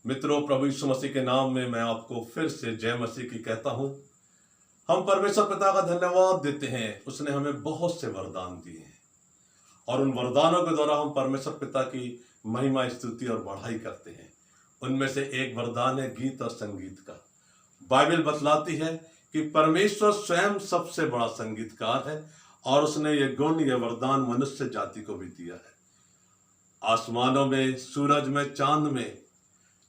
मित्रों, प्रभु यीशु मसीह के नाम में मैं आपको फिर से जय मसीह की कहता हूं। हम परमेश्वर पिता का धन्यवाद देते हैं। उसने हमें बहुत से वरदान दिए हैं और उन वरदानों के द्वारा हम परमेश्वर पिता की महिमा, स्तुति और बढ़ाई करते हैं। उनमें से एक वरदान है गीत और संगीत का। बाइबल बतलाती है कि परमेश्वर स्वयं सबसे बड़ा संगीतकार है और उसने ये गुण, ये वरदान मनुष्य जाति को भी दिया है। आसमानों में, सूरज में, चांद में,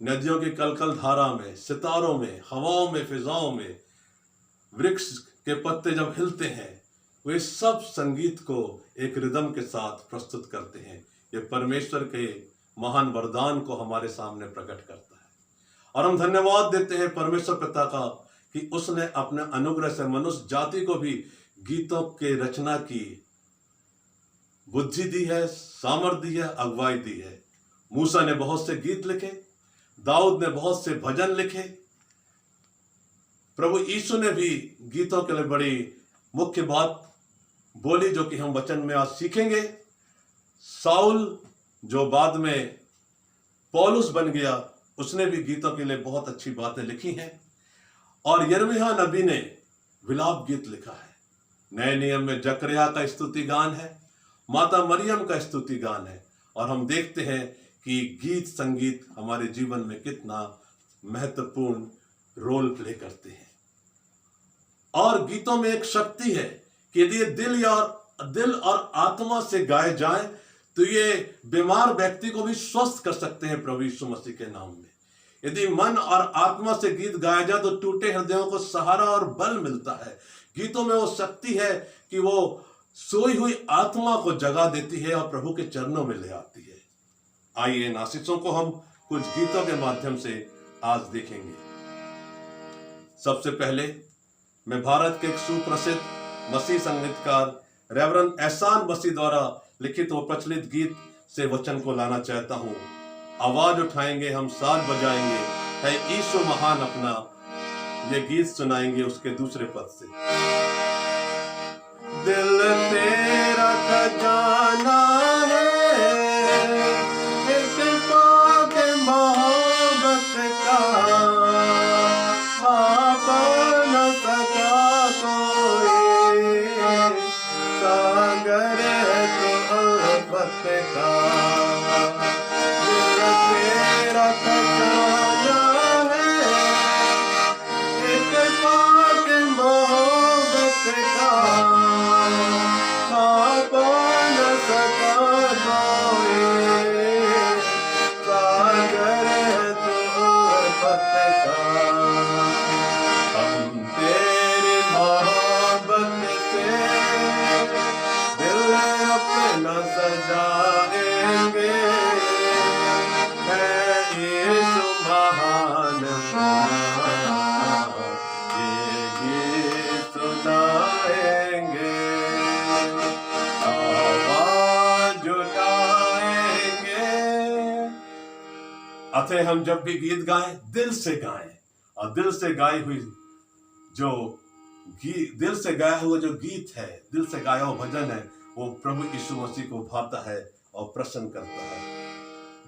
नदियों की कलकल धारा में, सितारों में, हवाओं में, फिजाओं में, वृक्ष के पत्ते जब हिलते हैं, वे सब संगीत को एक रिदम के साथ प्रस्तुत करते हैं। ये परमेश्वर के महान वरदान को हमारे सामने प्रकट करता है और हम धन्यवाद देते हैं परमेश्वर पिता का कि उसने अपने अनुग्रह से मनुष्य जाति को भी गीतों के रचना की बुद्धि दी है, सामर्थ्य दी है, अगुवाई दी है। मूसा ने बहुत से गीत लिखे, दाऊद ने बहुत से भजन लिखे, प्रभु यीशु ने भी गीतों के लिए बड़ी मुख्य बात बोली जो कि हम वचन में आज सीखेंगे। साउल जो बाद में पौलुस बन गया, उसने भी गीतों के लिए बहुत अच्छी बातें लिखी हैं और यिर्मयाह नबी ने विलाप गीत लिखा है। नए नियम में जकरिया का स्तुति गान है, माता मरियम का स्तुति गान है और हम देखते हैं कि गीत संगीत हमारे जीवन में कितना महत्वपूर्ण रोल प्ले करते हैं। और गीतों में एक शक्ति है कि यदि ये दिल और आत्मा से गाए जाएं तो ये बीमार व्यक्ति को भी स्वस्थ कर सकते हैं प्रभु यीशु मसीह के नाम में। यदि मन और आत्मा से गीत गाया जाए तो टूटे हृदयों को सहारा और बल मिलता है। गीतों में वो शक्ति है कि वो सोई हुई आत्मा को जगा देती है और प्रभु के चरणों में ले आती है। आइए इन आशीषों को हम कुछ गीतों के माध्यम से आज देखेंगे। सबसे पहले मैं भारत के एक सुप्रसिद्ध मसीह संगीतकार रेवरेंड एहसान मसीह द्वारा लिखित व प्रचलित गीत से वचन को लाना चाहता हूं। आवाज उठाएंगे, हम साथ बजाएंगे, है यीशु महान अपना, ये गीत सुनाएंगे उसके दूसरे पद से। दिल तेरा खजाना है, एक पाक मोहब्बत का, पापा न सका कोई, सागर है तो अल्फत का। दिल तेरा खजाना है, एक पाक मोहब्बत का, अतः हम जब भी गीत गाएं, दिल से गाएं और दिल से गाई हुई जो दिल से गाया हुआ जो गीत है, दिल से गाया हुआ भजन है, वो प्रभु यीशु मसीह को भाता है और प्रसन्न करता है।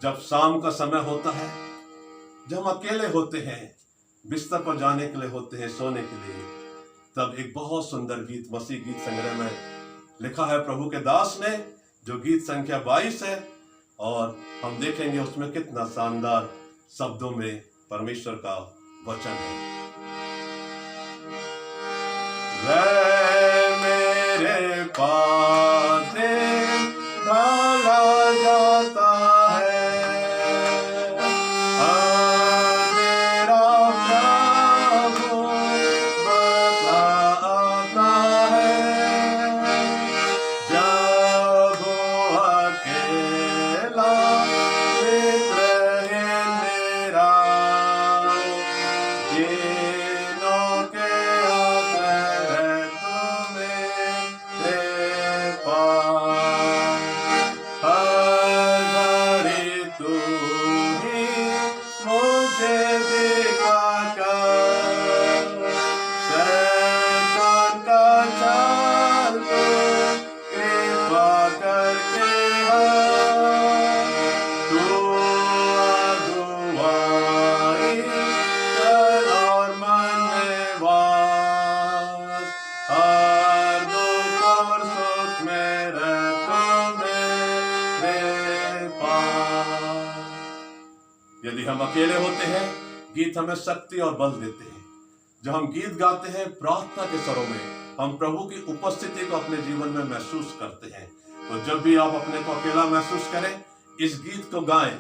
जब शाम का समय होता है, जब हम अकेले होते हैं, बिस्तर पर जाने के लिए होते हैं, सोने के लिए, तब एक बहुत सुंदर गीत मसीह गीत संग्रह में लिखा है प्रभु के दास ने, जो गीत संख्या 22 है और हम देखेंगे उसमें कितना शानदार शब्दों में परमेश्वर का वचन है। वह मेरे पास ढाला जाता है, मेरा प्रभु बताता है, जब वो अकेला मित्र है मेरा, दिनों के आश्रय है तू मेरे यदि हम अकेले होते हैं, गीत हमें शक्ति और बल देते हैं। जब हम गीत गाते हैं प्रार्थना के स्वरों में, हम प्रभु की उपस्थिति को अपने जीवन में महसूस करते हैं। तो जब भी आप अपने को अकेला महसूस करें, इस गीत को गाएं,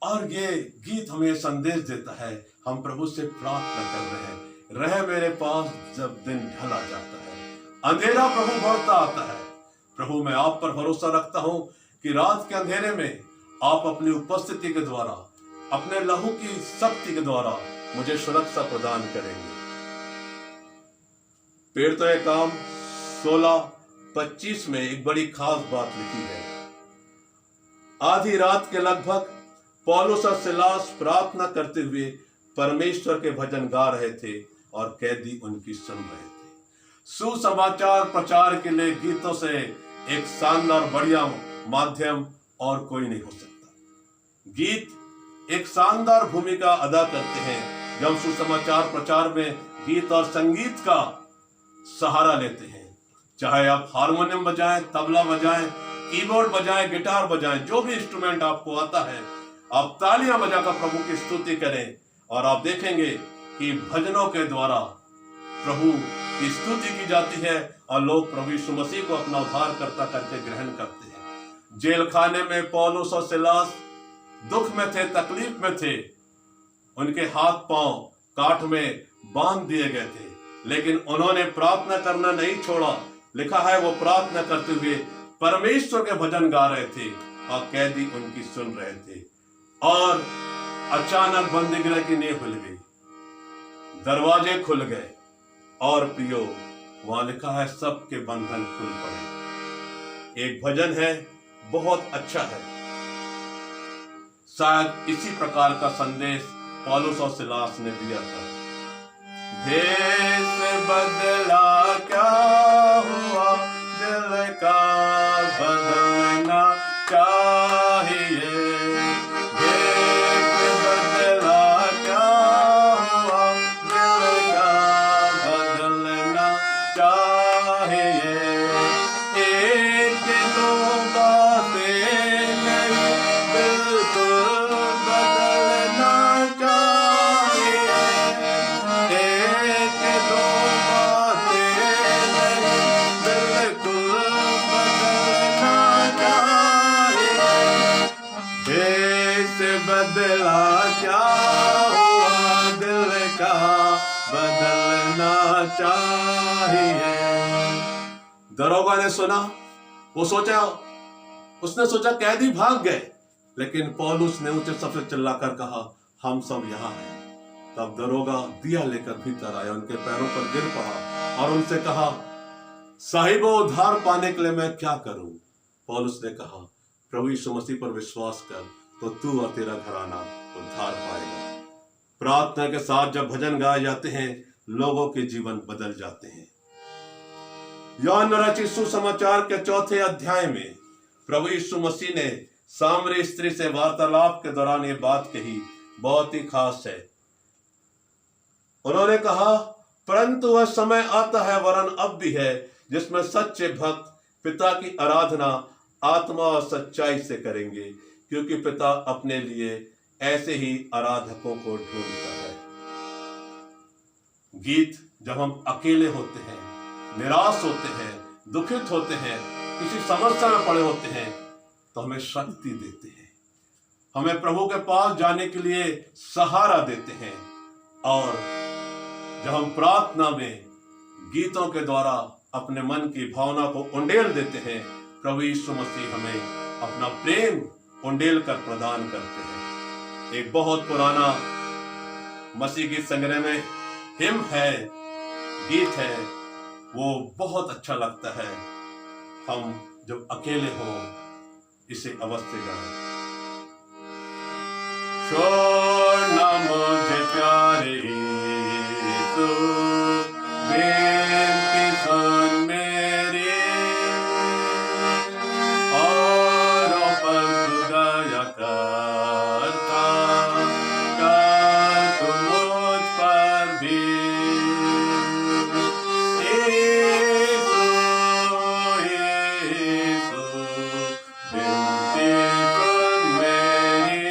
और ये गीत हमें संदेश देता है, हम प्रभु से प्रार्थना कर रहे हैं, रह मेरे पास जब दिन ढला जाता है, अंधेरा प्रभु बढ़ता आता है। प्रभु, मैं आप पर भरोसा रखता हूं कि रात के अंधेरे में आप अपनी उपस्थिति के द्वारा, अपने लहू की शक्ति के द्वारा मुझे सुरक्षा प्रदान करेंगे। प्रेरितों के काम 16:25 में एक बड़ी खास बात लिखी है। आधी रात के लगभग पौलुस और सिलास प्रार्थना करते हुए परमेश्वर के भजन गा रहे थे और कैदी उनकी सुन रहे थे। सुसमाचार प्रचार के लिए गीतों से एक शानदार बढ़िया माध्यम और कोई नहीं हो सकता। गीत एक शानदार भूमिका अदा करते हैं। जब सुसमाचार प्रचार में गीत और संगीत का सहारा लेते हैं, चाहे आप हारमोनियम बजाएं, तबला बजाएं, कीबोर्ड बजाएं, गिटार बजाएं, जो भी इंस्ट्रूमेंट आपको आता है, आप तालियां बजाकर प्रभु की स्तुति करें और आप देखेंगे कि भजनों के द्वारा प्रभु की स्तुति की जाती है और लोग प्रभु यीशु मसीह को अपना उद्धारकर्ता करके ग्रहण करते हैं। जेल खाने में पौलुस और सिलास दुख में थे, तकलीफ में थे, उनके हाथ पांव काठ में बांध दिए गए थे, लेकिन उन्होंने प्रार्थना करना नहीं छोड़ा। लिखा है वो प्रार्थना करते हुए परमेश्वर के भजन गा रहे थे और कैदी उनकी सुन रहे थे। और अचानक बंदीगृह की नींव खुल गई, दरवाजे खुल गए और प्रियो, वहां लिखा है सबके बंधन खुल पड़े। एक भजन है, बहुत अच्छा है, शायद इसी प्रकार का संदेश पौलुस और सिलास ने दिया था। भेष बदला क्या हुआ, दिल का बदलना चाहिए। भेष बदला क्या हुआ, दिल का बदलना चाहिए। एक दो बातें नहीं, बिल्कुल बदलना चाहिए। एक दो बातें नहीं, बिल्कुल बदलना चाहिए। भेष बदला क्या हुआ, दिल का बदलना चाहिए। दरोगा ने सुना, उसने सोचा कैदी भाग गए, लेकिन पौलुस ने ऊंचे शब्द से चिल्लाकर कहा, हम सब यहाँ हैं। तब दरोगा दिया लेकर भीतर आया, उनके पैरों पर गिर पड़ा और उनसे कहा, साहिबो, उद्धार पाने के लिए मैं क्या करूं? पौलुस ने कहा, प्रभु यीशु मसीह पर विश्वास कर तो तू और तेरा घराना उद्धार पाएगा। प्रार्थना के साथ जब भजन गाए जाते हैं, लोगों के जीवन बदल जाते हैं। यूहन्ना रचित सुसमाचार के 4थे अध्याय में प्रभु यीशु मसीह ने सामरी स्त्री से वार्तालाप के दौरान ये बात कही, बहुत ही खास है। उन्होंने कहा, परंतु वह समय आता है, वरन अब भी है, जिसमें सच्चे भक्त पिता की आराधना आत्मा और सच्चाई से करेंगे, क्योंकि पिता अपने लिए ऐसे ही आराधकों को ढूंढता है। गीत जब हम अकेले होते हैं, निराश होते हैं, दुखित होते हैं, किसी समस्या में पड़े होते हैं, तो हमें शक्ति देते हैं, हमें प्रभु के पास जाने के लिए सहारा देते हैं। और जब हम प्रार्थना में गीतों के द्वारा अपने मन की भावना को उंडेल देते हैं, प्रभु यीशु मसीह हमें अपना प्रेम उंडेल कर प्रदान करते हैं। एक बहुत पुराना मसीह गीत संग्रह में हिम है, गीत है, वो बहुत अच्छा लगता है। हम जब अकेले हो इसे अवश्य गाएं। छोड़ना मुझे प्यारे यीशु, बेनती सुन मेरी, औरों पर तू दया करता, कर तू मुझ पर भी। यीशु, यीशु, बेनती सुन मेरी,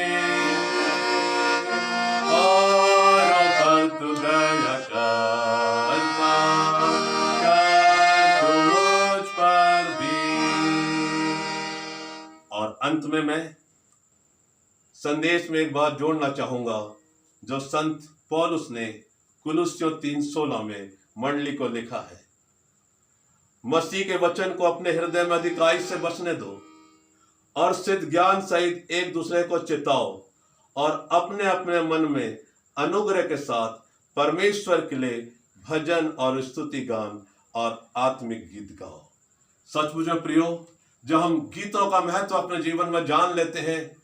संदेश में एक बात जोड़ना चाहूंगा जो संत पौलुस ने कुलुस्सियों 3:16 में मंडली को लिखा है। मसीह के वचन को अपने हृदय में अधिकाई से बसने दो और सिद्ध ज्ञान सहित एक दूसरे को चिताओ और अपने अपने मन में अनुग्रह के साथ परमेश्वर के लिए भजन और स्तुति गान और आत्मिक गीत गाओ। सचमुच में प्रियो, जब हम गीतों का महत्व अपने जीवन में जान लेते हैं,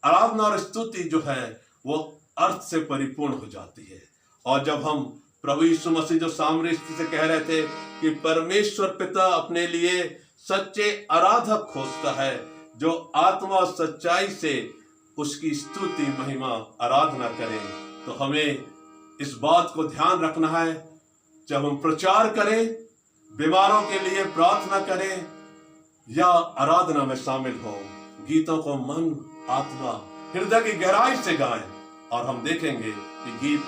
आराधना और स्तुति जो है वो अर्थ से परिपूर्ण हो जाती है। और जब हम प्रभु यीशु मसीह जो सामरी स्त्री से कह रहे थे कि परमेश्वर पिता अपने लिए सच्चे आराधक खोजता है जो आत्मा और सच्चाई से उसकी स्तुति महिमा आराधना करें, तो हमें इस बात को ध्यान रखना है जब हम प्रचार करें, बीमारों के लिए प्रार्थना करें या आराधना में शामिल हो, गीतों को मन आत्मा हृदय की गहराई से गाएं और हम देखेंगे कि गीत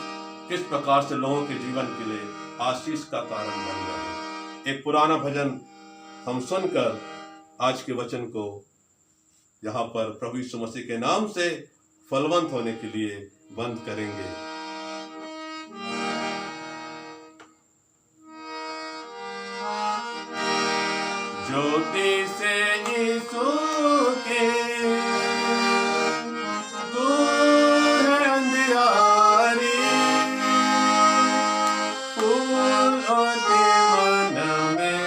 किस प्रकार से लोगों के जीवन के लिए आशीष का कारण बन रहे हैं। एक पुराना भजन हम सुनकर आज के वचन को यहाँ पर प्रभु यीशु मसीह के नाम से फलवंत होने के लिए बंद करेंगे। ज्योति से यीशु के दूर है अंधियारी, फूल होते मन में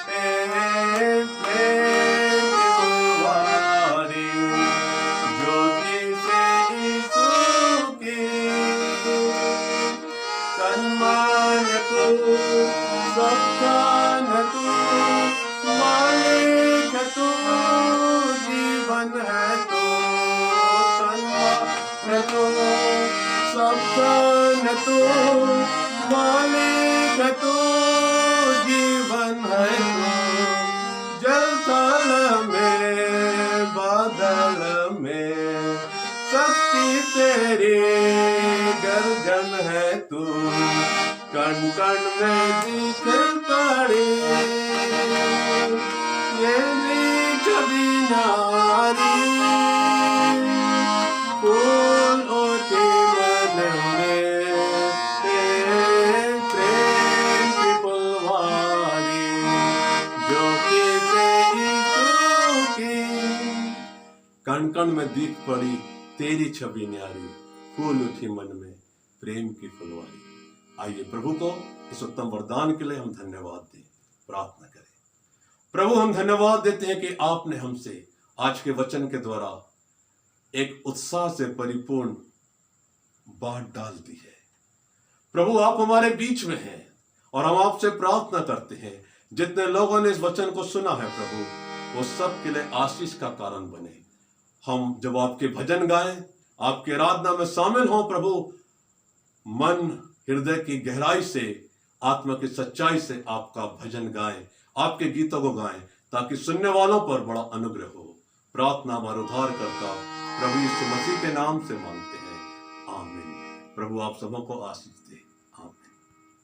प्रेम की फुलवारी। ज्योति से यीशु के सम्मान को सबका न तू मालिक तू, जीवन है तो सम्मान तू, सबका न तू मालिक तू, जीवन है तो जल थल में बादल में शक्ति तेरी गर्जन है तू, कण कण में दिख पड़ी ये छवि नारी, फूल होते मन में प्रेम की फुलवारी। ज्योति से यीशु की कण कण में दिख पड़ी तेरी छवि न्यारी, फूल उठी मन में प्रेम की फुलवारी। आइए प्रभु को इस उत्तम वरदान के लिए हम धन्यवाद दें, प्रार्थना करें। प्रभु, हम धन्यवाद देते हैं कि आपने हमसे आज के वचन के द्वारा एक उत्साह से परिपूर्ण बात डाल दी है। प्रभु, आप हमारे बीच में हैं और हम आपसे प्रार्थना करते हैं जितने लोगों ने इस वचन को सुना है प्रभु, वो सब के लिए आशीष का कारण बने। हम जब आपके भजन गाएं, आपके आराधना में शामिल हों प्रभु, मन हृदय की गहराई से आत्मा की सच्चाई से आपका भजन गाएं, आपके गीतों को गाएं, ताकि सुनने वालों पर बड़ा अनुग्रह हो। प्रार्थना हमारे उद्धारकर्ता प्रभु यीशु मसीह के नाम से मांगते हैं, आमीन। प्रभु आप सबों को आशीष दे।